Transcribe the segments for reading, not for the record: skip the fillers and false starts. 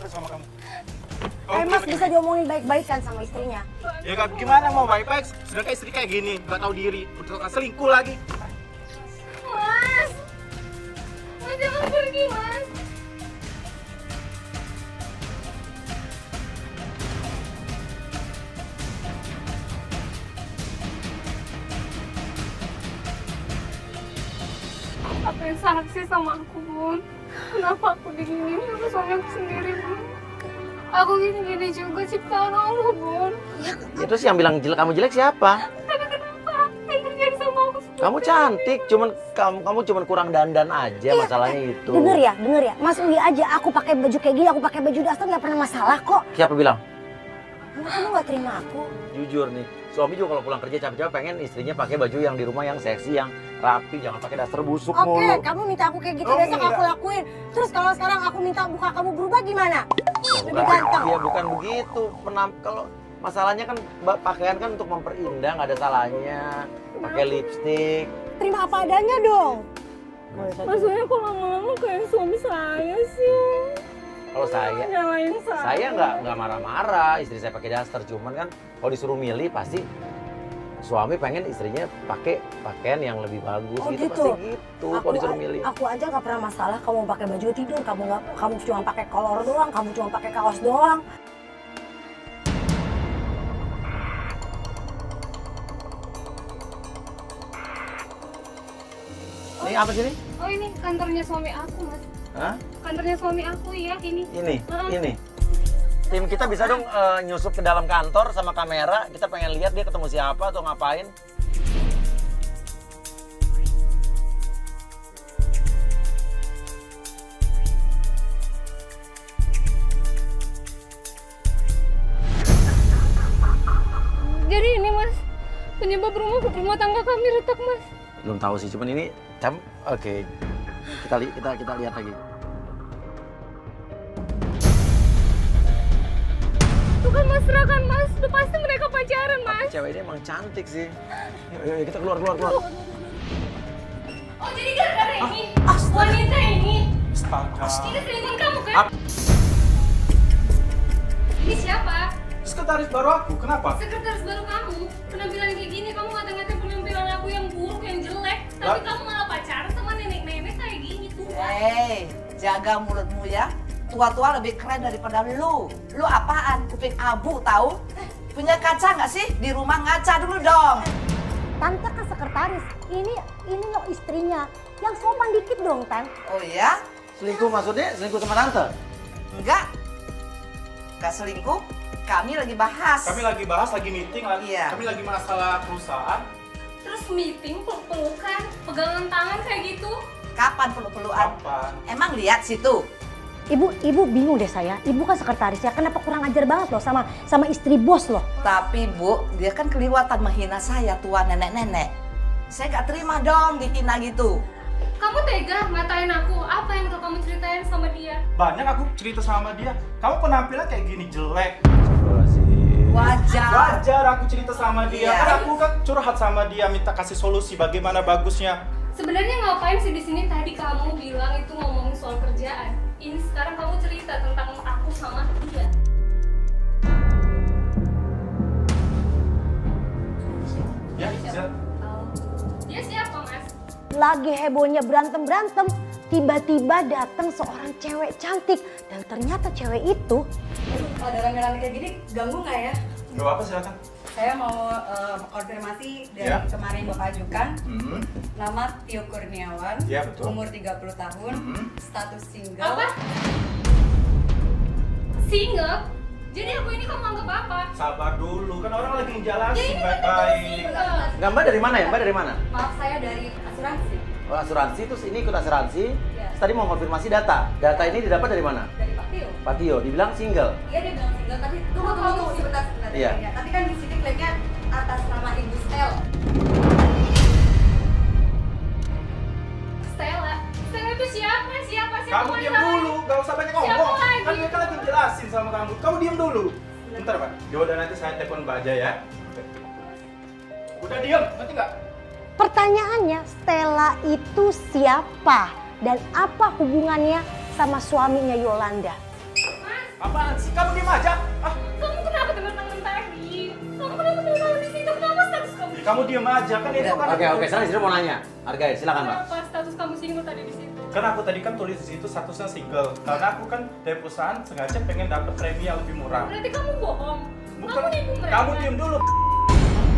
aku sama kamu. Mas bisa diomongin baik-baik kan sama istrinya? Ya kan gimana mau baik-baik, sedangkan istri kayak gini, nggak tahu diri, betul selingkuh lagi. Mas! Mas jangan pergi, Mas! Apa yang salah sih sama aku, Bun? Kenapa aku diginiin sama suami aku sendiri, Bun? Aku gini-gini juga ciptaan Allah, Bun. Ya, terus yang bilang kamu jelek siapa? Tapi kenapa? Yang terjadi sama aku semua? Kamu cantik, kamu cuman kurang dandan aja masalahnya itu. Denger ya. Mas Uli aja aku pakai baju kayak gini, aku pakai baju daster nggak pernah masalah kok. Siapa bilang? Emang kamu nggak terima aku? Jujur nih, suami juga kalau pulang kerja capek-capek pengen istrinya pakai baju yang di rumah yang seksi, yang rapi, jangan pakai daster busuk Oke, mulu. kamu minta aku kayak gitu, Oh, besok enggak. aku lakuin. Terus kalau sekarang aku minta muka kamu berubah gimana? Lebih ganteng. Iya bukan begitu. Kalau masalahnya kan pakaian kan untuk memperindah, nggak ada salahnya. Pakai lipstik. Terima apa adanya dong. Maksudnya kok lama-lama kayak suami saya sih? Kalau saya Nyalain saya. nggak marah-marah. Istri saya pakai daster, cuman kan kalau disuruh milih pasti suami pengen istrinya pakai pakaian yang lebih bagus Oh, gitu. gitu. Pasti gitu kalau disuruh milih. Aku aja nggak pernah masalah kamu pakai baju tidur, kamu cuma pakai kolor doang, kamu cuma pakai kaos doang. Ini apa sih ini? Oh ini kantornya suami aku, Mas. Hah? Kantornya suami aku ya, ini. Ini. Tim kita bisa dong nyusup ke dalam kantor sama kamera. Kita pengen lihat dia ketemu siapa atau ngapain. Jadi ini, Mas, penyebab rumah tangga kami retak, Mas. Belum tahu sih, cuman ini oke. Kita lihat lagi. Itu kan mesra kan, Mas? Udah pasti mereka pacaran, Mas. Cewek ini emang cantik sih. Yuk, kita keluar. Oh, jadi gara-gara ini? Wanita ini? Astaga. Ini selingkuhan kamu kan? Ap- Ini siapa? Sekretaris baru aku, kenapa? Sekretaris baru kamu. Penampilan kayak gini, kamu ngata-ngatain penampilan aku yang buruk, yang jelek. Tapi Lah? kamu malah pacaran sama nenek-nenek kayak gini tuh. Hei, jaga mulutmu ya. Tua-tua lebih keren daripada lu. Lu apaan? Kuping abu tahu? Punya kaca nggak sih? Di rumah ngaca dulu dong. Tante kan sekretaris, ini lo istrinya. Yang sopan dikit dong, Tan. Oh ya? Selingkuh maksudnya selingkuh sama tante? Enggak. Enggak selingkuh. Kami lagi bahas. Kami lagi bahas, lagi meeting, Iya. kami lagi masalah perusahaan. Terus meeting, peluk-pelukan, pegangan tangan kayak gitu. Kapan peluk-pelukan? Kapan? Emang lihat situ. Ibu bingung deh saya. Ibu kan sekretaris ya. Kenapa kurang ajar banget loh sama istri bos loh. Tapi Bu, dia kan kelewatan menghina saya, tua nenek-nenek. Saya nggak terima dong dihina gitu. Kamu tega ngatain aku. Apa yang udah kamu ceritain sama dia? Banyak aku cerita sama dia, kamu penampilan kayak gini jelek. Wajar. Wajar aku cerita sama dia, Iya. kan aku kan curhat sama dia, minta kasih solusi bagaimana bagusnya. Sebenarnya ngapain sih di sini? Tadi kamu bilang itu ngomongin soal kerjaan. Ini sekarang kamu cerita tentang aku sama dia. Ya, bisa. Dia siapa, Mas? Lagi hebohnya berantem, tiba-tiba datang seorang cewek cantik. Dan ternyata cewek itu Ada rame-rame kayak gini ganggu nggak ya? Gak apa-apa, silakan. Saya mau konfirmasi dari Ya. kemarin Bapak ajukan. Hmm. Nama Tio Kurniawan, Ya, betul. umur 30 tahun, status single. Apa? Single? Jadi aku ini kamu anggap apa? Sabar dulu, kan orang lagi Ya ngejelasin ini kan kita baik-baik. single. Enggak, Mbak dari mana ya? Mbak dari mana? Maaf, saya dari asuransi, Oh, asuransi, terus ini ikut asuransi. Iya. Terus tadi mau konfirmasi data. Data ini didapat dari mana? dari Pak Tio. Pak Tio, dibilang single. Iya, dia bilang single, tapi tunggu sebentar. Iya. Ya. Tapi kan di sini klaimnya atas nama Ibu Stel. Stella. Stella itu siapa? Siapa? Kamu diam dulu, gak usah banyak ngomong. Siapa lagi? Kan dia kan lagi jelasin sama kamu. Kamu diam dulu. Bentar, Pak. Ya udah, nanti saya telepon Mbak aja ya. Udah diam, nanti nggak? pertanyaannya Stella itu siapa dan apa hubungannya sama suaminya Yolanda? Mas, Apaan sih? Kamu diam aja. Ah, Kamu kenapa teman-teman tadi? Kamu kenapa tinggal di situ? Kenapa status kamu? kamu diam aja kan itu kan. Oke, sekarang istri mau nanya. Hargai, silakan Mbak. Kenapa status kamu single tadi di situ? Kan aku tadi kan tulis di situ statusnya single. Karena aku kan dari perusahaan sengaja pengen dapat premi yang lebih murah. Berarti kamu bohong. Bukan. Kamu nipu mereka. Kamu diam dulu.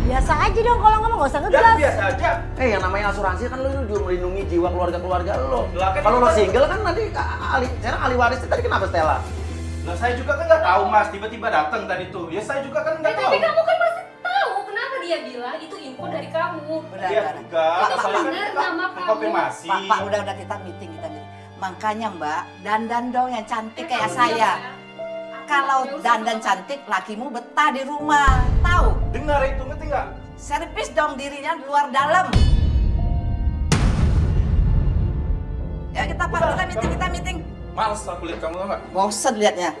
Biasa aja dong kalau ngomong, gak usah Ya ngegas. biasa aja. Yang namanya asuransi kan lu juga melindungi jiwa keluarga lo. Lah, kan Kalau itu lo kan- single kan nanti sekarang ahli warisnya tadi kenapa Stella? Nah saya juga kan nggak tahu mas, tiba-tiba datang tadi tuh. Ya saya juga kan nggak tahu. Tapi kamu kan pasti tahu kenapa dia bilang itu info dari kamu. Udah, Iya udah. enggak. Pak, Saya kan bener kita nama kamu. konfirmasi. Pak, udah kita meeting. Makanya Mbak, dandan dong yang cantik kayak saya. Kalau dandan cantik, lakimu betah di rumah. Tahu? Dengar itu ngerti nggak? Servis dong dirinya luar dalam. Ya kita meeting. Males aku lihat kamu tau nggak? Bosen liatnya.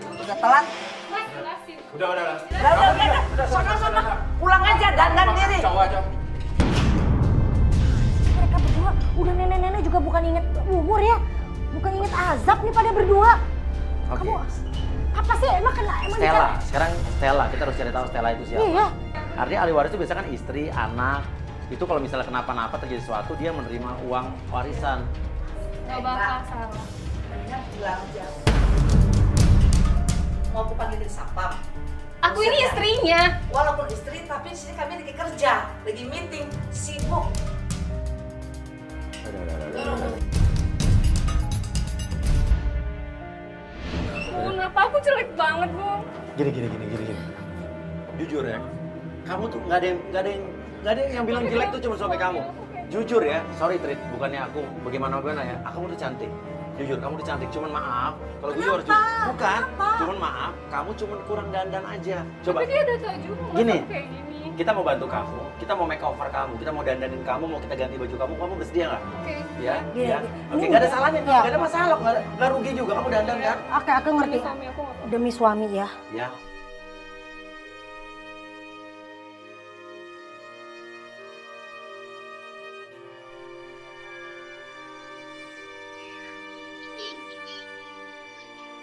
Udah telat. Mas, jelasin. Udah. Udah. Sono. Pulang aja, dandan diri. Cowok aja. Mereka berdua udah nenek-nenek juga bukan inget umur ya. Bukan inget azab nih pada berdua. Oke. Kamu apa sih emang Stella, sekarang Stella, kita harus cari tahu Stella itu siapa. Iya. Artinya ahli waris itu biasanya kan istri, anak. Itu kalau misalnya kenapa-napa terjadi sesuatu, dia menerima uang warisan. Gak bakal salah. Mendingan pulang aja. Mau aku panggilin sapam. Aku ini istrinya. Walaupun istri, tapi di sini kami lagi kerja, lagi meeting, sibuk. Udah. Bun, apa aku jelek banget, Bun? Gini. Jujur ya, kamu tuh nggak ada yang bilang jelek tuh cuma suami kamu. Jujur ya, sorry Trit, bukannya aku bagaimana ya, kamu tuh cantik. Jujur, kamu tuh cantik, cuman maaf, kalau gue harus jujur. Bukan, cuman maaf, kamu cuman kurang dandan aja. Coba, Tapi dia udah tahu juga masa Gini. aku kayak gini. kita mau bantu kamu, kita mau make over kamu, kita mau dandanin kamu, mau kita ganti baju kamu bersedia nggak? Oke. Ya, Gini, ya. gini. Oke, Ini nggak ada udah- salahnya, ya. nggak ada masalah, nggak rugi juga kamu dandan kan? Oke, aku ngerti. Demi suami aku nggak apa-apa. Demi suami ya. Ya.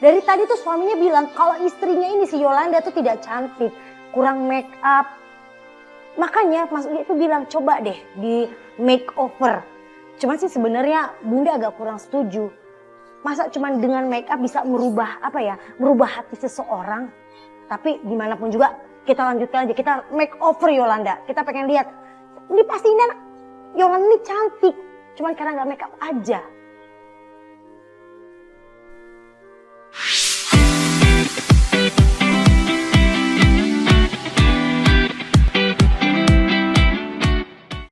Dari tadi tuh suaminya bilang kalau istrinya ini si Yolanda tuh tidak cantik, kurang make up. Makanya Mas Uli itu bilang coba deh di make over. Cuman sih sebenarnya Bunda agak kurang setuju. Masa cuman dengan make up bisa merubah merubah hati seseorang. Tapi gimana pun juga kita lanjutkan aja, kita make over Yolanda. Kita pengen lihat, ini pasti ini Yolanda ini cantik. Cuman karena nggak make up aja.